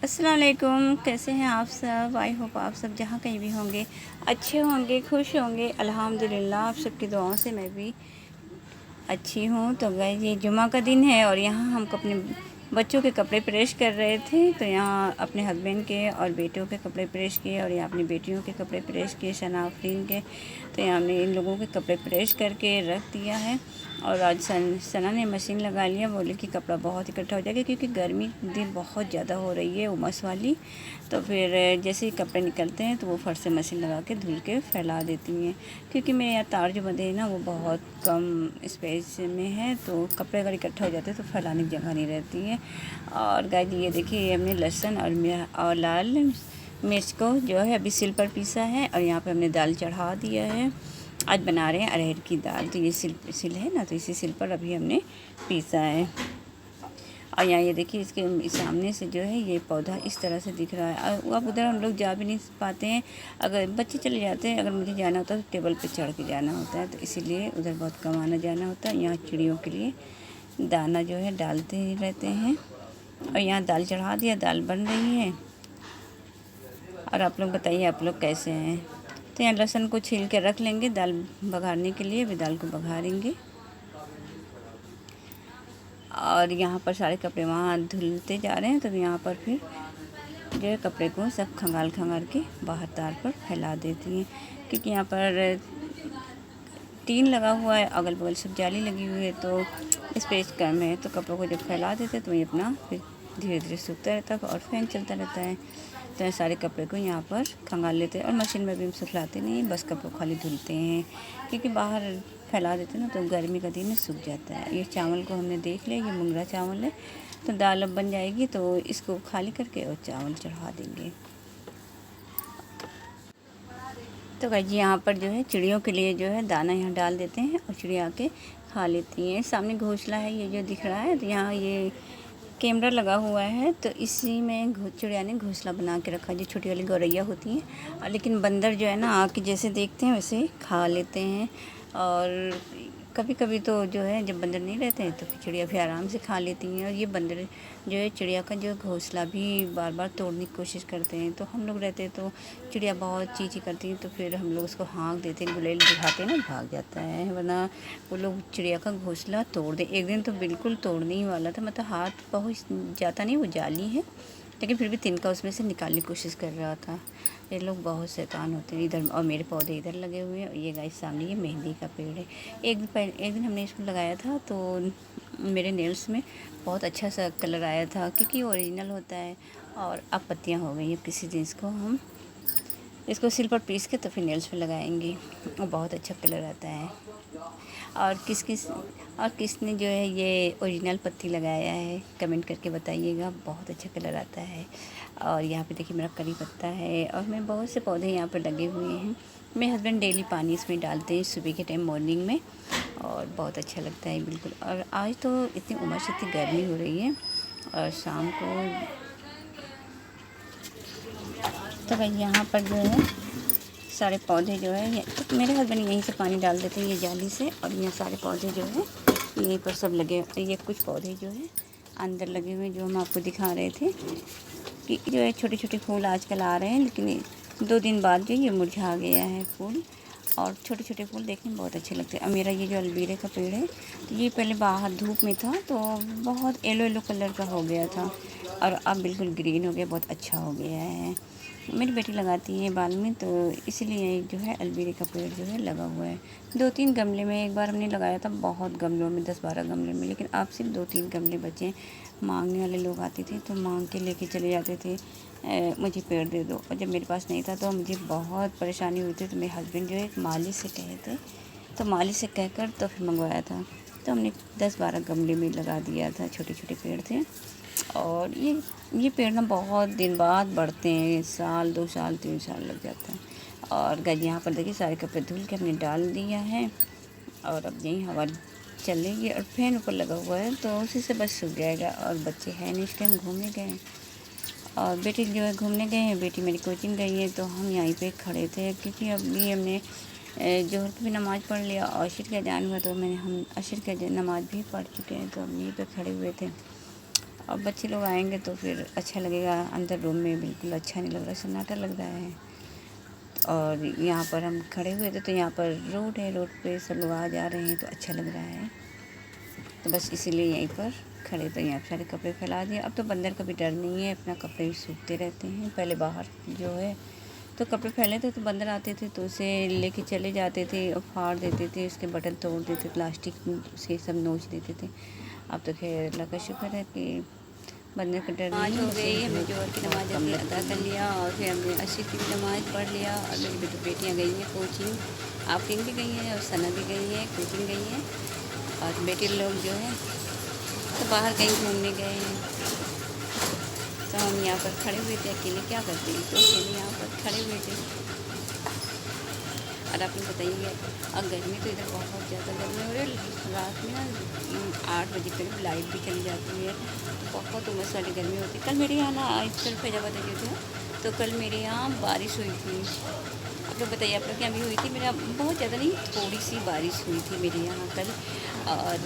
अस्सलाम वालेकुम, कैसे हैं आप सब। आई होप आप सब जहाँ कहीं भी होंगे अच्छे होंगे, खुश होंगे। अल्हम्दुलिल्लाह आप सबकी दुआओं से मैं भी अच्छी हूँ। तो गाइस ये जुमा का दिन है और यहाँ हम अपने बच्चों के कपड़े प्रेस कर रहे थे। तो यहाँ अपने हस्बैंड के और बेटों के कपड़े प्रेस किए और यहाँ अपनी बेटियों के कपड़े प्रेस किए, सना आफरीन के। तो यहाँ हमने इन लोगों के कपड़े प्रेस करके रख दिया है। और आज सना ने मशीन लगा लिया, बोले कि कपड़ा बहुत इकट्ठा हो जाएगा क्योंकि गर्मी दिन बहुत ज़्यादा हो रही है, उमस वाली। तो फिर जैसे ही कपड़े निकलते हैं तो वो फट से मशीन लगा के धुल के फैला देती हैं। क्योंकि मेरे यहाँ तार जो बंधे हैं ना वो बहुत कम स्पेस में है, तो कपड़े अगर इकट्ठा हो जाते हैं तो फैलाने की जगह नहीं रहती है। और गाइस ये देखिए हमने लहसुन और लाल मिर्च को जो है अभी सिल पर पीसा है और यहाँ पे हमने दाल चढ़ा दिया है। आज बना रहे हैं अरहर की दाल। तो ये सिल है ना, तो इसी सिल पर अभी हमने पीसा है। और यहाँ ये देखिए इसके सामने से जो है ये पौधा इस तरह से दिख रहा है। और अब उधर हम लोग जा भी नहीं पाते हैं, अगर बच्चे चले जाते हैं। अगर मुझे जाना होता है तो टेबल पे चढ़ के जाना होता है, तो इसीलिए उधर बहुत कम आना जाना होता है। यहाँ चिड़ियों के लिए दाना जो है डालते ही रहते हैं। और यहाँ दाल चढ़ा दिया, दाल बन रही है। और आप लोग बताइए आप लोग कैसे हैं। तो यहाँ लहसुन को छील के रख लेंगे दाल बघारने के लिए, अभी दाल को बघारेंगे। और यहाँ पर सारे कपड़े वहाँ धुलते जा रहे हैं, तो यहाँ पर फिर जो है कपड़े को सब खंगाल के बाहर तार पर फैला देती हैं। क्योंकि यहाँ पर टीन लगा हुआ है, अगल बगल सब जाली लगी हुई है, तो स्पेस कम है। तो कपड़ों को जब फैला देते हैं तो ये अपना फिर धीरे धीरे सूखता रहता है और फैन चलता रहता है। तो सारे कपड़े को यहाँ पर खंगाल लेते हैं और मशीन में भी हम सुखलाते नहीं, बस कपड़ों खाली धुलते हैं। क्योंकि बाहर फैला देते हैं ना तो गर्मी का दिन सूख जाता है। ये चावल को हमने देख लिया, ये मुंगरा चावल है। तो दाल अब बन जाएगी तो इसको खाली करके और चावल चढ़ा देंगे। तो गाइस यहाँ पर जो है चिड़ियों के लिए जो है दाना यहाँ डाल देते हैं और चिड़िया आके खा लेती हैं। सामने घोंसला है ये जो दिख रहा है, तो यहाँ ये कैमरा लगा हुआ है, तो इसी में चिड़िया ने घोंसला बना के रखा है। जो छोटी वाली गौरैया होती हैं, लेकिन बंदर जो है ना आके जैसे देखते हैं वैसे खा लेते हैं। और कभी कभी तो जो है जब बंदर नहीं रहते हैं तो फिर चिड़िया भी आराम से खा लेती हैं। और ये बंदर जो है चिड़िया का जो घोंसला भी बार बार तोड़ने की कोशिश करते हैं। तो हम लोग रहते हैं तो चिड़िया बहुत चींची करती है, तो फिर हम लोग उसको हाँक देते हैं, गुलेल दिखाते हैं ना, भाग जाता है। वरना वो लोग चिड़िया का घोंसला तोड़ दे। एक दिन तो बिल्कुल तोड़ने ही वाला था, मतलब हाथ पहुँच जाता नहीं, वो जाली है लेकिन फिर भी तिनका उसमें से निकालने की कोशिश कर रहा था। ये लोग बहुत शैतान होते हैं इधर। और मेरे पौधे इधर लगे हुए हैं। ये गाइस सामने ये मेहंदी का पेड़ है। एक दिन हमने इसको लगाया था तो मेरे नेल्स में बहुत अच्छा सा कलर आया था, क्योंकि ओरिजिनल होता है। और अब पत्तियाँ हो गई हैं। किसी दिन इसको सिल पर पीस के तो फिर नेल्स पे लगाएंगे और बहुत अच्छा कलर आता है। और किसने जो है ये ओरिजिनल पत्ती लगाया है कमेंट करके बताइएगा, बहुत अच्छा कलर आता है। और यहाँ पे देखिए मेरा करी पत्ता है और मैं बहुत से पौधे यहाँ पर लगे हुए हैं। मेरे हस्बैंड डेली पानी इसमें डालते हैं सुबह के टाइम, मॉर्निंग में, और बहुत अच्छा लगता है बिल्कुल। और आज तो इतनी उमस, इतनी गर्मी हो रही है। और शाम को तो भाई यहाँ पर जो है सारे पौधे जो है तो मेरे हस्बैंड यहीं से पानी डाल देते हैं ये जाली से। और ये सारे पौधे जो है यहीं पर सब लगे। ये कुछ पौधे जो है अंदर लगे हुए जो हम आपको दिखा रहे थे कि जो है छोटे छोटे फूल आजकल आ रहे हैं, लेकिन 2 दिन बाद जो ये मुरझा गया है फूल। और छोटे छोटे फूल देखने में बहुत अच्छे लगते हैं। और मेरा ये जो अलवीरे का पेड़ है, तो ये पहले बाहर धूप में था तो बहुत येलो कलर का हो गया था और अब बिल्कुल ग्रीन हो गया, बहुत अच्छा हो गया है। मेरी बेटी लगाती है बाल में, तो इसीलिए जो है अलवीरे का पेड़ जो है लगा हुआ है। 2-3 गमले में एक बार हमने लगाया था, बहुत गमलों में 10-12 गमले में, लेकिन अब सिर्फ 2-3 गमले बचे। मांगने वाले लोग आते थे तो मांग के लेके चले जाते थे, मुझे पेड़ दे दो। और जब मेरे पास नहीं था तो मुझे बहुत परेशानी हुई थी। तो मेरे हस्बैंड जो है एक माली से कहे थे, तो माली से कहकर तो फिर मंगवाया था। तो हमने 10-12 गमले में लगा दिया था, छोटे छोटे पेड़ थे। और ये पेड़ ना बहुत दिन बाद बढ़ते हैं, साल 2 साल 3 साल लग जाता है। और गाइस यहाँ पर देखिए सारे कपड़े धुल के हमने डाल दिया है और अब यही हवा चलेगी। और फैन ऊपर लगा हुआ है तो उसी से बस सूख जाएगा। और बच्चे हैं नहीं, इस टाइम घूमने गए हैं और बेटी जो है घूमने गए हैं। बेटी मेरी कोचिंग गई है, तो हम यहीं पे खड़े थे क्योंकि अभी हमने जोहर की भी नमाज़ पढ़ लिया और अशर का अज़ान हुआ, तो हम अशर का नमाज़ भी पढ़ चुके हैं। तो हम यहीं पे खड़े हुए थे अब बच्चे लोग आएंगे तो फिर अच्छा लगेगा। अंदर रूम में बिल्कुल अच्छा नहीं लग रहा, सन्नाटा लग रहा है। और यहाँ पर हम खड़े हुए थे तो यहाँ पर रोड है, रोड पे सब लोग आ जा रहे हैं तो अच्छा लग रहा है। तो बस इसीलिए यहीं पर खड़े, तो यहाँ सारे कपड़े फैला दिए। अब तो बंदर का भी डर नहीं है, अपना कपड़े भी सूखते रहते हैं। पहले बाहर जो है तो कपड़े फैले थे तो बंदर आते थे तो उसे लेके चले जाते थे और फाड़ देते थे, उसके बटन तोड़ देते, प्लास्टिक से सब नोच देते थे। अब तो खैर अल्लाह का शुक्र है कि बंदर का डर नहीं हो गई। हमने जोहर की नमाज़ अदा कर लिया और फिर हमने असर की भी नमाज़ पढ़ लिया। और मेरी बेटियाँ गई हैं कोचिंग, आफरीन भी गई हैं और सना भी गई है कोचिंग गई हैं। और बेटे लोग जो है तो बाहर कहीं घूमने गए हैं। तो हम यहाँ पर खड़े हुए थे, अकेले क्या करते हैं, तो अकेले यहाँ पर खड़े हुए थे। और आपने बताइए, अब गर्मी तो इधर बहुत ज़्यादा गर्मी हो रही है। रात में ना 8 बजे करीब लाइट भी चली जाती है, तो बहुत उमस वाली गर्मी होती है। कल मेरे यहाँ ना इस तरफ फैजाबाद एरिया थे तो कल मेरे यहाँ बारिश हुई थी। आप लोग बताइए आप लोग क्या भी हुई थी? मेरा बहुत ज़्यादा नहीं, थोड़ी सी बारिश हुई थी मेरे यहाँ कल। और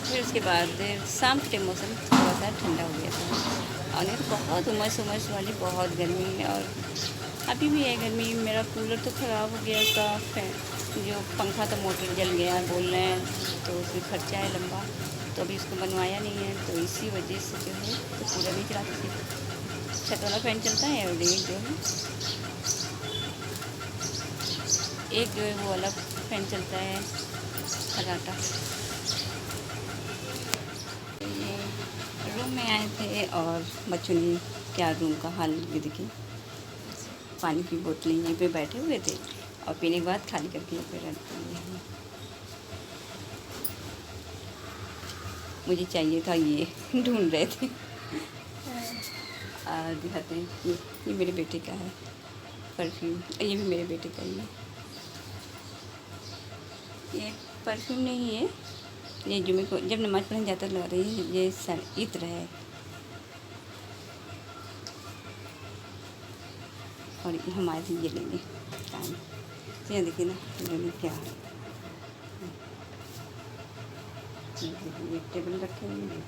फिर उसके बाद शाम के टाइम मौसम थोड़ा सा ठंडा हो गया था। और नहीं तो बहुत उमस वाली बहुत गर्मी है। और अभी भी है गर्मी। मेरा कूलर तो ख़राब हो गया, उसका जो पंखा था मोटर जल गया बोल रहे हैं, तो उसमें खर्चा है लंबा, तो अभी उसको बनवाया नहीं है। तो इसी वजह से जो है तो कूलर नहीं चलाते थे। छत वाला फ़ैन चलता है और एक जो है वो वाला फ़ैन चलता है खर्राटा। ये रूम में आए थे और बच्चों ने क्या रूम का हाल ये देखिए, पानी की बोतलें यहीं पे बैठे हुए थे और पीने के बाद खाली करके यहाँ पे रख दिए। मुझे चाहिए था, ये ढूंढ रहे थे। दिखाते हैं, ये मेरे बेटे का है परफ्यूम, ये भी मेरे बेटे का ही है। ये परफ्यूम नहीं है, ये जुमे को जब नमाज़ पढ़ने जाता लगा रही है, ये इत्र है। और हमारे से ये लेंगे टाइम, ये देखिए ना लेंगे क्या है। ये टेबल रखे हुए हैं,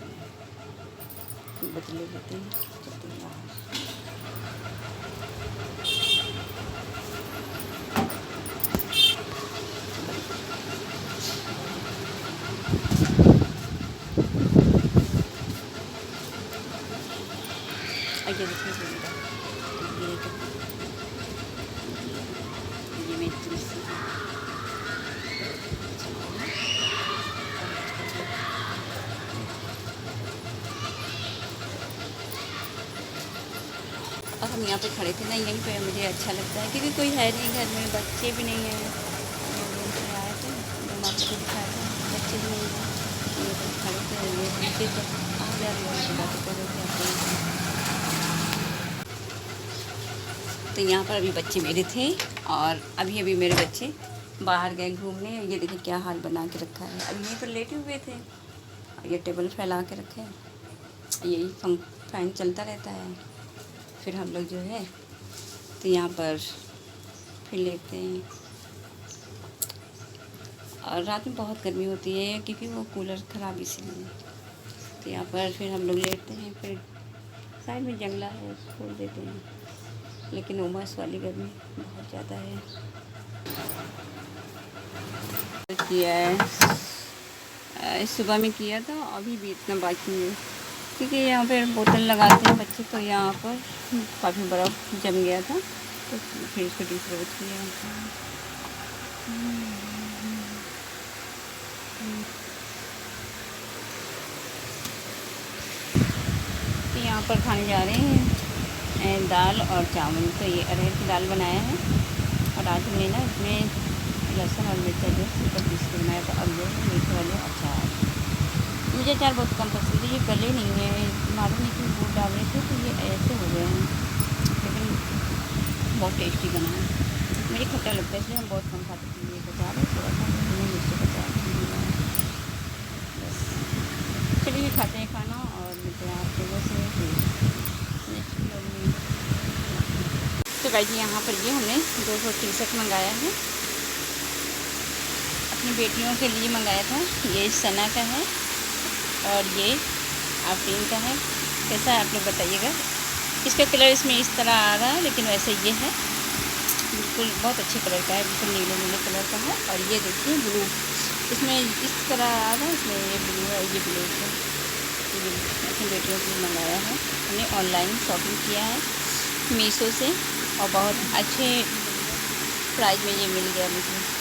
बदले लेते हैं, चलते हैं बाहर। ये देखिए ये मेरी तुलसी है। अब हम यहाँ पे खड़े थे ना, यहीं पे मुझे अच्छा लगता है क्योंकि कोई है नहीं घर में, बच्चे भी नहीं हैं। आए थे तो आपको तो दिखाया था, बच्चे भी नहीं हैं। ये तो खड़े थे, ये नीचे तो आ जा रही है बातें कर रहे थे। तो यहाँ पर अभी बच्चे मेरे थे और अभी मेरे बच्चे बाहर गए घूमने। ये देखिए क्या हाल बना के रखा है। अभी यहीं पर लेटे हुए थे, ये टेबल फैला के रखे हैं, यही फैन चलता रहता है। फिर हम लोग जो है तो यहाँ पर फिर लेटते हैं। और रात में बहुत गर्मी होती है क्योंकि वो कूलर ख़राब इसलिए। तो यहाँ पर फिर हम लोग लेटते हैं। फिर साइड में जंगला है, खोल देते हैं, लेकिन उमस वाली गर्मी बहुत ज़्यादा है। किया है सुबह में किया था, अभी भी इतना बाकी है क्योंकि यहाँ पर बोतल लगाते हैं बच्चे, तो यहाँ पर काफ़ी बर्फ़ जम गया था तो फिर इसको दूसरे बच्चे किया। तो यहाँ पर खाने जा रहे हैं दाल और चावल। तो ये अरहर की दाल बनाया है और आज हमने ना इसमें लहसुन और मिर्चा जो है पीस के बनाया था। अब जो मीठे वाले अचार, मुझे अचार बहुत कम पसंद है, ये गले नहीं है, मालूम नहीं क्यों दूध डाल रहे थे तो ये ऐसे हो गए हैं, लेकिन बहुत टेस्टी बना है। मुझे खट्टा लगता है इसलिए हम बहुत कम खाते थे। ये बचा रहे थोड़ा सा, हमने मिर्ची बचा बस। चलिए खाते हैं खाना और मिलते हैं आप लोगों से नेक्स्ट व्लॉग में। तो भाई जी यहाँ पर ये हमने 200 टी-शर्ट मंगाया है, अपनी बेटियों के लिए मंगाया था। ये सना का है और ये आफरीन का है। कैसा है आप लोग बताइएगा। इसका कलर इसमें इस तरह आ रहा है, लेकिन वैसे ये है बिल्कुल बहुत अच्छे कलर का है, बिल्कुल नीले नीले कलर का है। और ये देखिए ब्लू, इसमें इस तरह आ रहा है, इसमें ये ब्लू है, ये ब्लू है। ये अपनी बेटियों के लिए मंगाया है, हमने ऑनलाइन शॉपिंग किया है मीशो से, और बहुत अच्छे प्राइस में ये मिल गया मुझे।